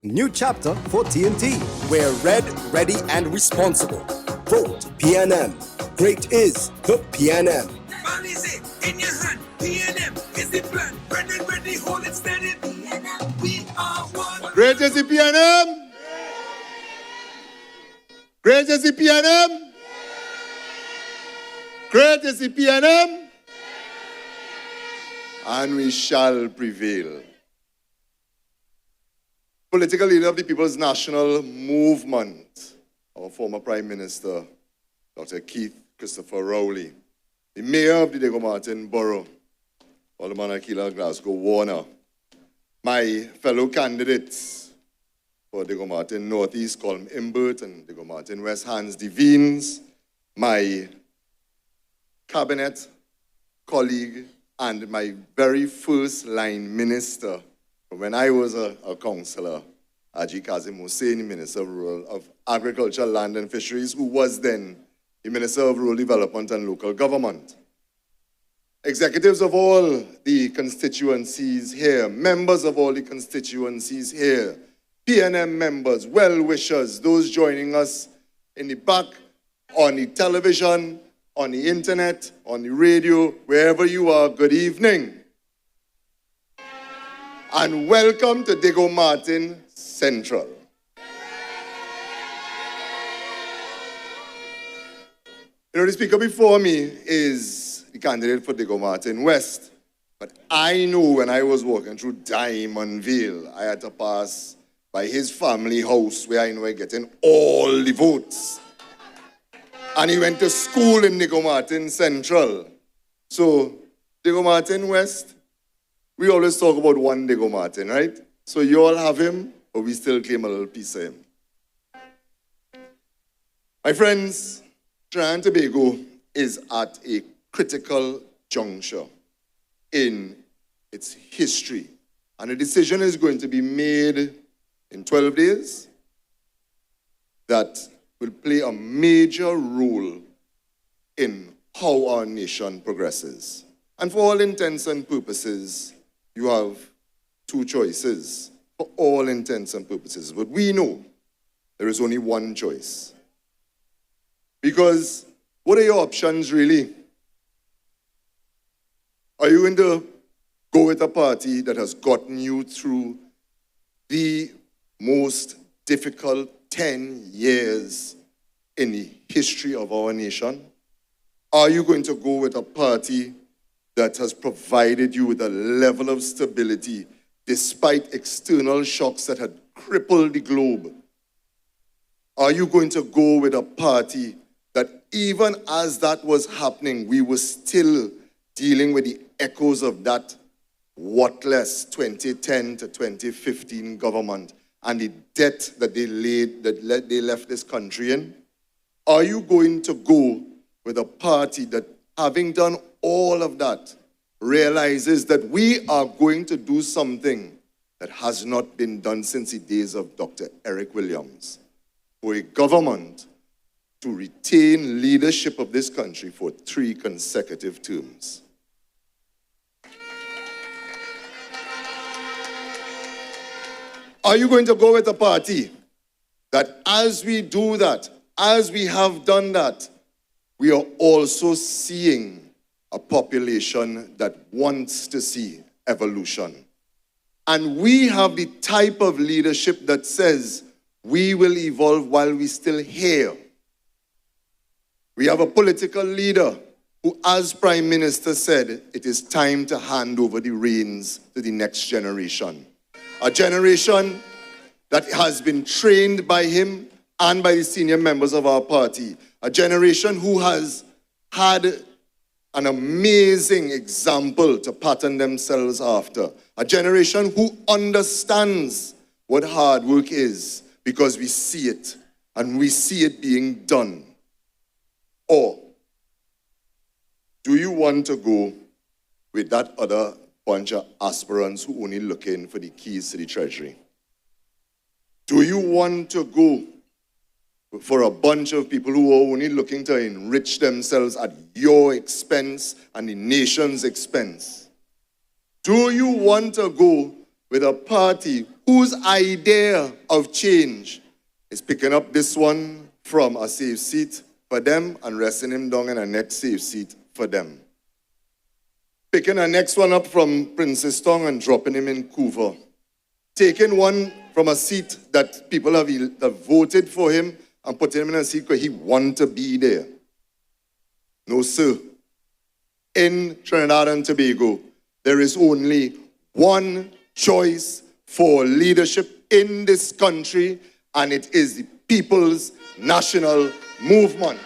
New chapter for TNT. We're red, ready, and responsible. Vote PNM. Great is the PNM. Man is it in your hand? PNM is the plan. Red and ready, hold it steady. PNM, we are one. Great is the PNM. Great is the PNM. Great is the PNM. And we shall prevail. Political leader of the People's National Movement, our former Prime Minister, Dr. Keith Christopher Rowley, the Mayor of the Diego Martin Borough, Alderman Akila Glasgow Warner, my fellow candidates for Diego Martin Northeast, Colm Imbert, and Diego Martin West, Hans Devines, my cabinet colleague, and my very first line minister, when I was a councillor, Haji Kazim Hussein, Minister of Agriculture, Land and Fisheries, who was then the Minister of Rural Development and Local Government. Executives of all the constituencies here, members of all the constituencies here, PNM members, well-wishers, those joining us in the back, on the television, on the internet, on the radio, wherever you are, good evening. And welcome to Diego Martin Central. You know, the speaker before me is the candidate for Diego Martin West. But I know when I was walking through Diamond Vale, I had to pass by his family house where I know I getting all the votes. And he went to school in Diego Martin Central. So, Diego Martin West, we always talk about one Diego Martin, right? So you all have him, but we still claim a little piece of him. My friends, Trinidad and Tobago is at a critical juncture in its history. And a decision is going to be made in 12 days that will play a major role in how our nation progresses. And for all intents and purposes, you have two choices for all intents and purposes. But we know there is only one choice. Because what are your options really? Are you going to go with a party that has gotten you through the most difficult 10 years in the history of our nation? Are you going to go with a party that has provided you with a level of stability despite external shocks that had crippled the globe? Are you going to go with a party that even as that was happening, we were still dealing with the echoes of that worthless 2010 to 2015 government and the debt that they left this country in? Are you going to go with a party that, having done all of that, realizes that we are going to do something that has not been done since the days of Dr. Eric Williams, for a government to retain leadership of this country for 3 consecutive terms? Are you going to go with a party that as we do that, as we have done that, we are also seeing a population that wants to see evolution? And we have the type of leadership that says we will evolve while we still here. We have a political leader who, as Prime Minister said, it is time to hand over the reins to the next generation. A generation that has been trained by him and by the senior members of our party. A generation who has had an amazing example to pattern themselves after. A generation who understands what hard work is because we see it and we see it being done. Or do you want to go with that other bunch of aspirants who only looking for the keys to the treasury? Do you want to go for a bunch of people who are only looking to enrich themselves at your expense and the nation's expense? Do you want to go with a party whose idea of change is picking up this one from a safe seat for them and resting him down in a next safe seat for them. Picking the next one up from Princestown and dropping him in Couva. Taking one from a seat that people have voted for him and putting him in a seat because he wants to be there. No, sir. In Trinidad and Tobago, there is only one choice for leadership in this country, and it is the People's National Movement.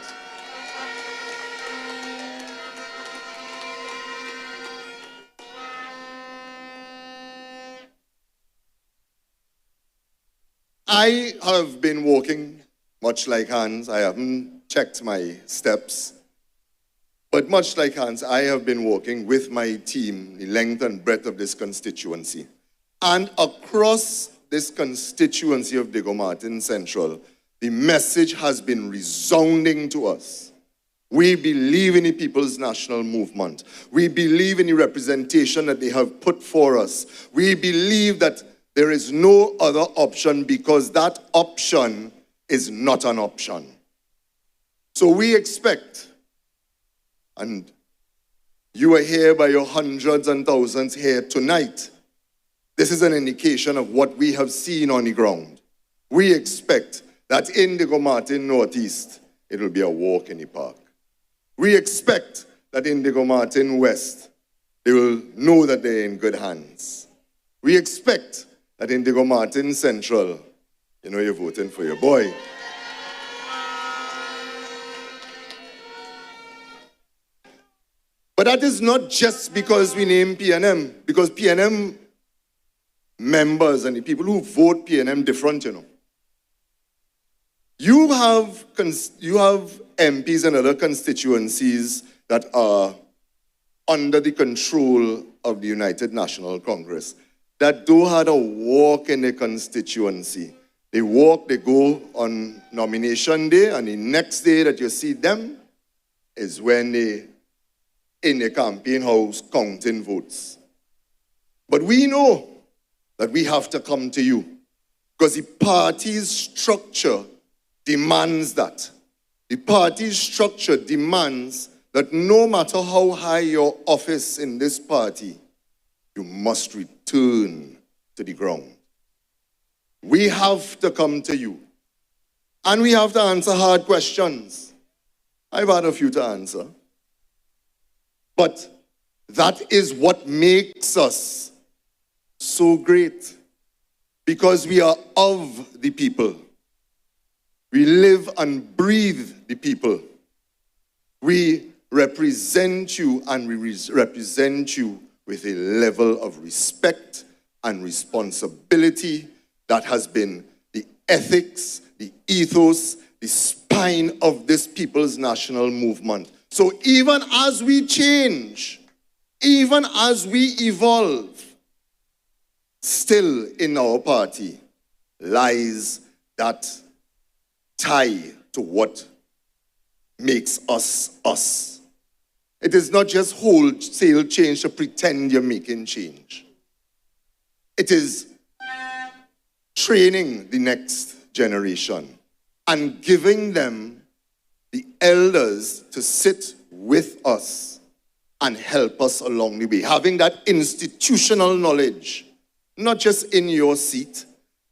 I have been walking much like Hans. I haven't checked my steps. But much like Hans, I have been walking with my team the length and breadth of this constituency. And across this constituency of Diego Martin Central, the message has been resounding to us. We believe in the People's National Movement. We believe in the representation that they have put for us. We believe that there is no other option because that option is not an option. So we expect, and you are here by your hundreds and thousands here tonight. This is an indication of what we have seen on the ground. We expect that in Diego Martin Northeast, it will be a walk in the park. We expect that in Diego Martin West, they will know that they're in good hands. We expect that in Diego Martin Central, you know you're voting for your boy. But that is not just because we name PNM, because PNM members and the people who vote PNM different, you know. You have MPs and other constituencies that are under the control of the United National Congress that do have a walk in the constituency. They walk, they go on nomination day, and the next day that you see them is when they in the campaign house counting votes. But we know that we have to come to you because the party's structure demands that. The party's structure demands that no matter how high your office in this party, you must return to the ground. We have to come to you. And we have to answer hard questions. I've had a few to answer. But that is what makes us so great. Because we are of the people. We live and breathe the people. We represent you, and we represent you with a level of respect and responsibility that has been the ethics, the ethos, the spine of this People's National Movement. So even as we change, even as we evolve, still in our party lies that tie to what makes us us. It is not just wholesale change to pretend you're making change. It is training the next generation and giving them the elders to sit with us and help us along the way. Having that institutional knowledge, not just in your seat,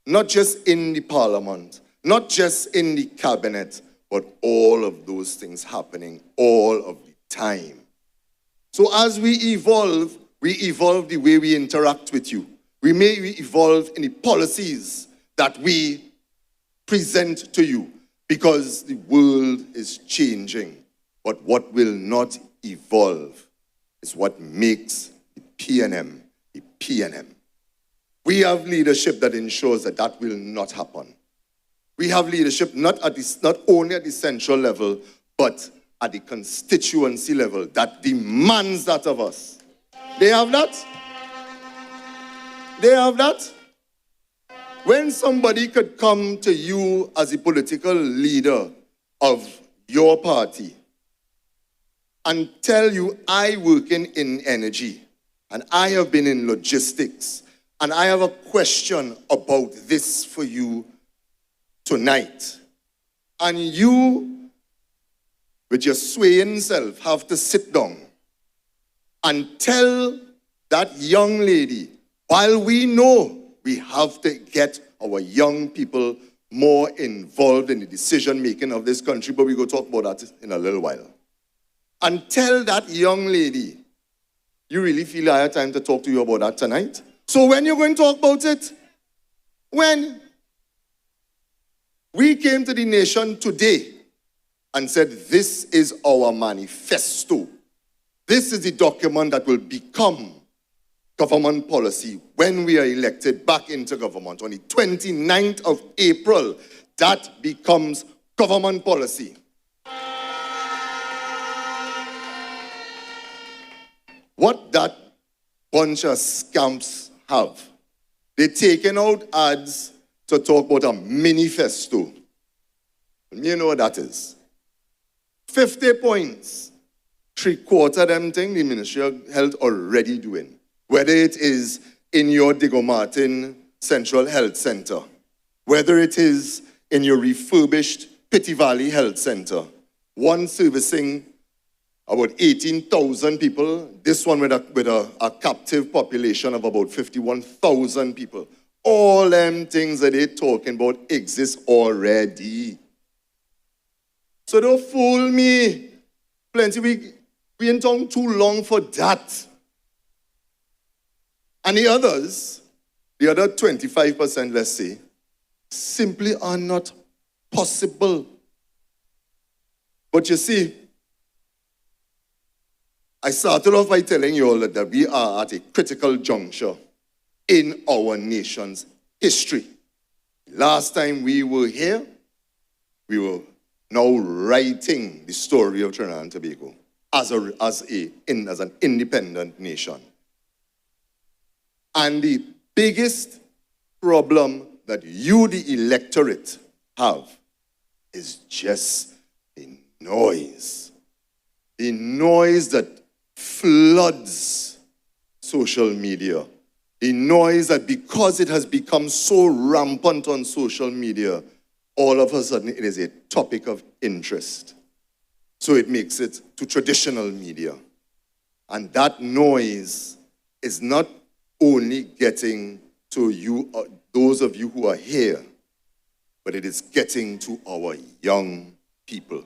not just in the parliament, not just in the cabinet, but all of those things happening all of the time. So as we evolve the way we interact with you. We may evolve in the policies that we present to you because the world is changing. But what will not evolve is what makes the PNM the PNM. We have leadership that ensures that that will not happen. We have leadership not only at the central level, but at the constituency level that demands that of us. They have that? They have that? When somebody could come to you as a political leader of your party and tell you, I work in energy, and I have been in logistics, And I have a question about this for you tonight. And you, with your swaying self, have to sit down and tell that young lady, while we know we have to get our young people more involved in the decision-making of this country, but we're going to talk about that in a little while. And tell that young lady, you really feel I have time to talk to you about that tonight? So when you're going to talk about it? When? We came to the nation today and said, this is our manifesto. This is the document that will become government policy when we are elected back into government. On the 29th of April, that becomes government policy. What that bunch of scamps have, they're taking out ads to talk about a manifesto. You know what that is. 50 points. 3/4 of them things the Ministry of Health already doing. Whether it is in your Diego Martin Central Health Center, whether it is in your refurbished Pitty Valley Health Center, one servicing about 18,000 people, this one with a captive population of about 51,000 people. All them things that they're talking about exist already. So don't fool me. Plenty, we ain't talking too long for that. And the others, the other 25%, let's say, simply are not possible. But you see, I started off by telling you all that we are at a critical juncture in our nation's history. Last time we were here, we were now writing the story of Trinidad and Tobago as an independent nation. And the biggest problem that you, the electorate, have is just the noise. The noise that floods social media. The noise that because it has become so rampant on social media, all of a sudden it is a topic of interest. So it makes it to traditional media. And that noise is not only getting to you, those of you who are here, but it is getting to our young people.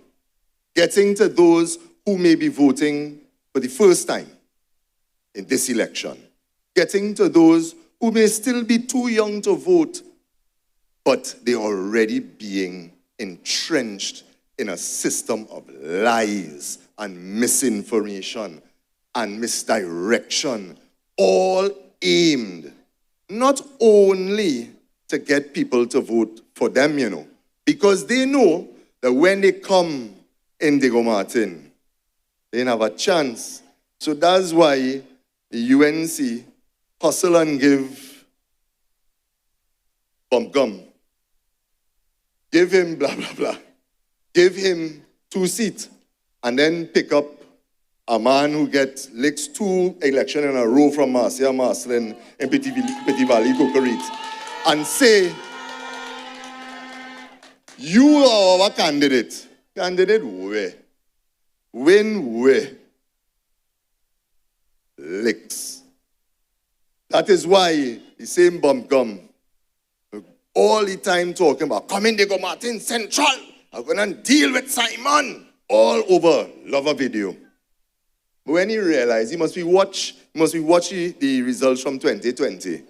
Getting to those who may be voting for the first time in this election. Getting to those who may still be too young to vote, but they're already being entrenched in a system of lies and misinformation and misdirection, all aimed not only to get people to vote for them, because they know that when they come in Diego Martin, they don't have a chance. So that's why the UNC hustle and give bump gum. Give him blah, blah, blah. Give him 2 seats and then pick up a man who gets licks 2 elections in a row from Marcia Marcelin in Pitty Valley, Cocorite, and say, you are our candidate. Candidate where? Win where? Licks. That is why the same bum gum all the time talking about coming Diego Martin Central. I'm going to deal with Symon all over Lover Video. When he realized he must be watching the results from 2020.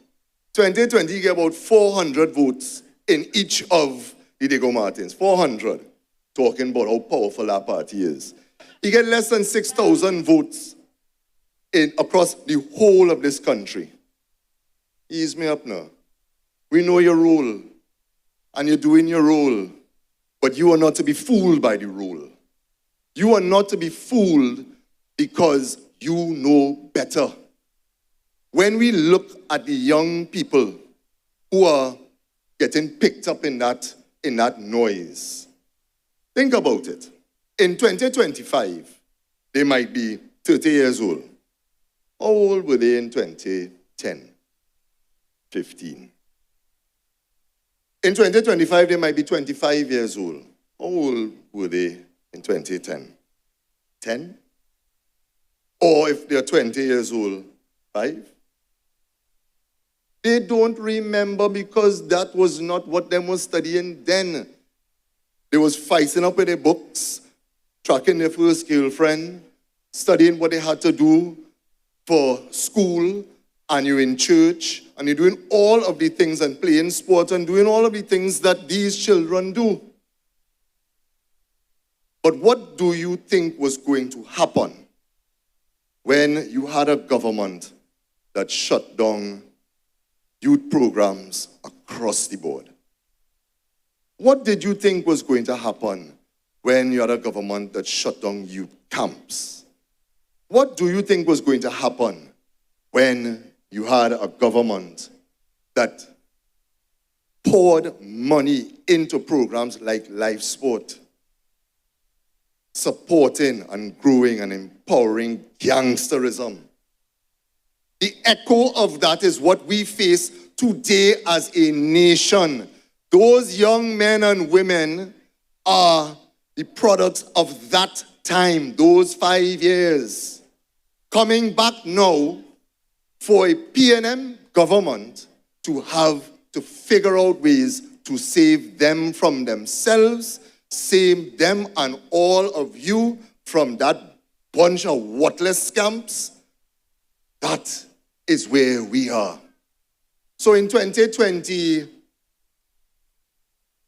2020, he get about 400 votes in each of the Diego Martins. 400. Talking about how powerful that party is. He get less than 6,000 votes across the whole of this country. Ease me up now. We know your role, and you're doing your role, but you are not to be fooled by the role. You are not to be fooled because you know better. When we look at the young people who are getting picked up in that noise, think about it. In 2025, they might be 30 years old. How old were they in 2010? 15. In 2025, they might be 25 years old. How old were they in 2010? 10? Or if they're 20 years old, 5? They don't remember because that was not what them was studying then. They was fighting up with their books, tracking their first girlfriend, studying what they had to do for school, and you're in church, and you're doing all of the things and playing sports and doing all of the things that these children do. But what do you think was going to happen when you had a government that shut down youth programs across the board? What did you think was going to happen when you had a government that shut down youth camps? What do you think was going to happen when you had a government that poured money into programs like life sport, supporting and growing and empowering gangsterism? The echo of that is what we face today as a nation. Those young men and women are the products of that time, those 5 years. Coming back now for a PNM government to have to figure out ways to save them from themselves, save them and all of you from that bunch of worthless scamps. That is where we are. So in 2020,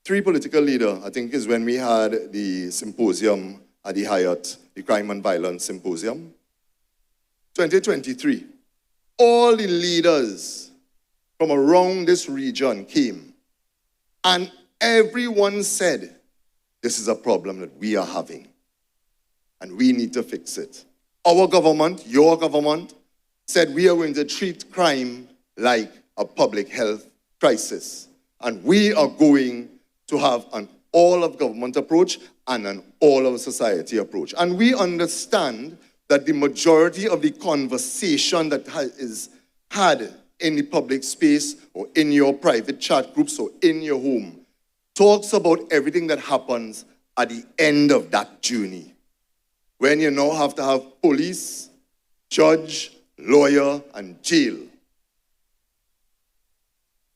three political leaders, I think is when we had the symposium at the Hyatt, the Crime and Violence Symposium. 2023, all the leaders from around this region came, and everyone said, this is a problem that we are having, and we need to fix it. Our government, your government, said we are going to treat crime like a public health crisis, and we are going to have an all-of-government approach and an all-of-society approach. And we understand that the majority of the conversation that is had in the public space or in your private chat groups or in your home talks about everything that happens at the end of that journey, when you now have to have police, judge, lawyer, and jail.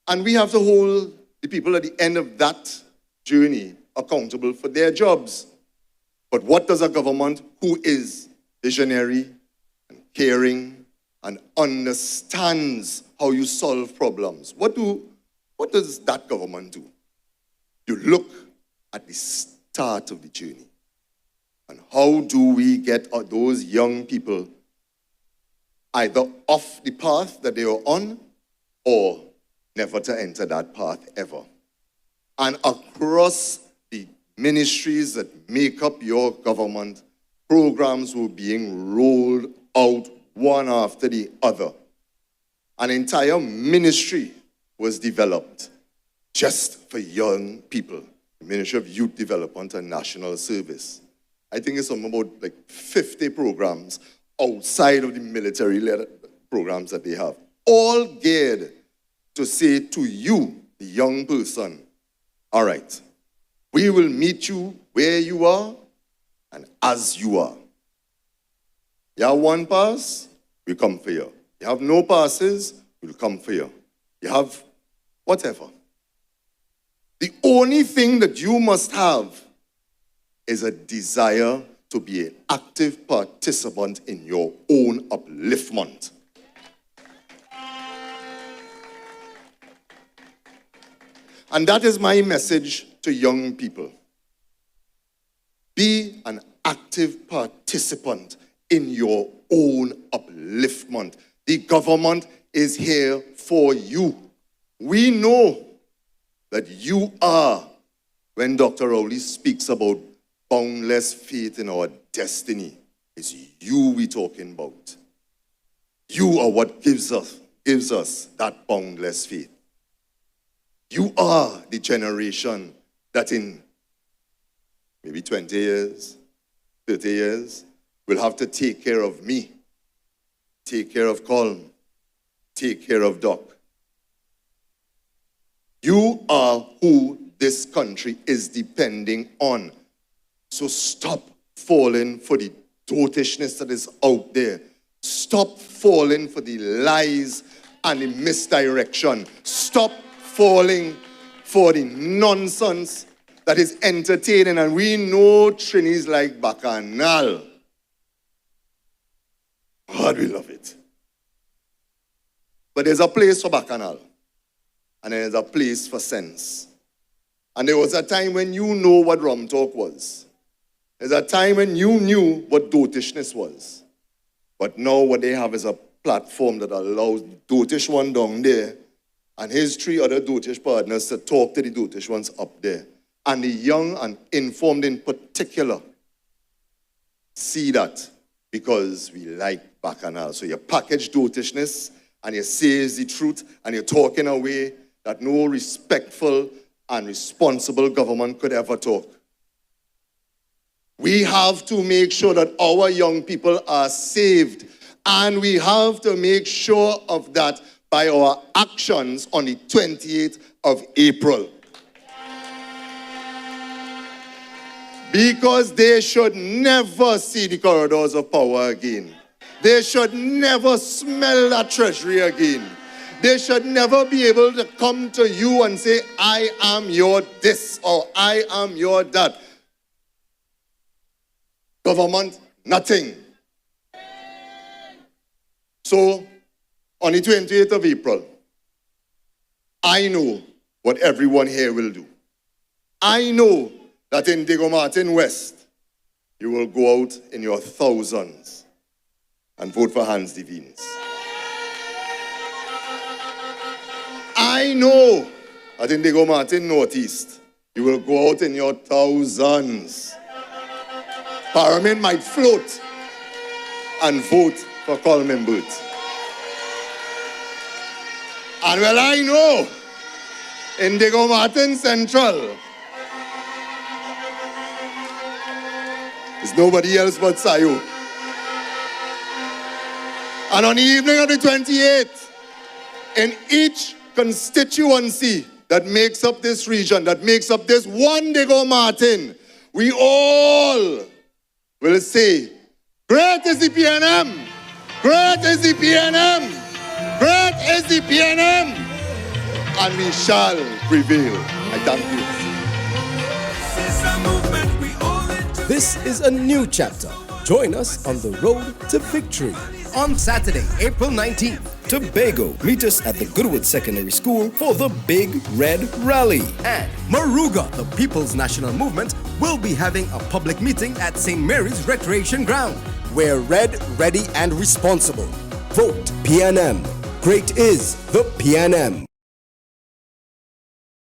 And we have to hold the people at the end of that journey accountable for their jobs. But what does a government who is visionary and caring and understands how you solve problems, what does that government do? You look at the start of the journey. And how do we get those young people either off the path that they are on or never to enter that path ever? And across the ministries that make up your government, programs were being rolled out one after the other. An entire ministry was developed just for young people, the Ministry of Youth Development and National Service. I think it's something about like 50 programs outside of the military-led programs that they have, all geared to say to you, the young person, all right, we will meet you where you are and as you are. You have one pass, we come for you. You have no passes, we'll come for you. You have whatever. The only thing that you must have is a desire to be an active participant in your own upliftment. And that is my message to young people. Be an active participant in your own upliftment. The government is here for you. We know that you are, when Dr. Rowley speaks about boundless faith in our destiny, it's you we're talking about. You are what gives us that boundless faith. You are the generation that in maybe 20 years, 30 years, will have to take care of me, take care of Colm, take care of Doc, You are who this country is depending on. So stop falling for the dotishness that is out there. Stop falling for the lies and the misdirection. Stop falling for the nonsense that is entertaining. And we know Trinis like Bacchanal. God, we love it. But there's a place for Bacchanal. And there's a place for sense. And there was a time when you know what rum talk was. There's a time when you knew what dotishness was. But now what they have is a platform that allows the dotish one down there and his 3 other dotish partners to talk to the dotish ones up there. And the young and informed in particular see that because we like Bacchanal. So you package dotishness and you say the truth and you talk in a way that no respectful and responsible government could ever talk. We have to make sure that our young people are saved. And we have to make sure of that by our actions on the 28th of April. Because they should never see the corridors of power again. They should never smell that treasury again. They should never be able to come to you and say, I am your this or I am your that. Government, nothing. So, on the 28th of April, I know what everyone here will do. I know that in Diego Martin West, you will go out in your thousands and vote for Hans Devines. I know that in Diego Martin Northeast, you will go out in your thousands. Parliament might float and vote for Coleman Booth. And well, I know in Diego Martin Central, it's nobody else but Sayo. And on the evening of the 28th, in each constituency that makes up this region, that makes up this one Diego Martin, we all will say, great is the PNM, great is the PNM, great is the PNM, and we shall prevail. I thank you. This is a new chapter. Join us on the road to victory. On Saturday, April 19th, Tobago, meet us at the Goodwood Secondary School for the Big Red Rally. and Moruga, the People's National Movement, will be having a public meeting at St. Mary's Recreation Ground. We're red, ready, and responsible. Vote PNM. Great is the PNM.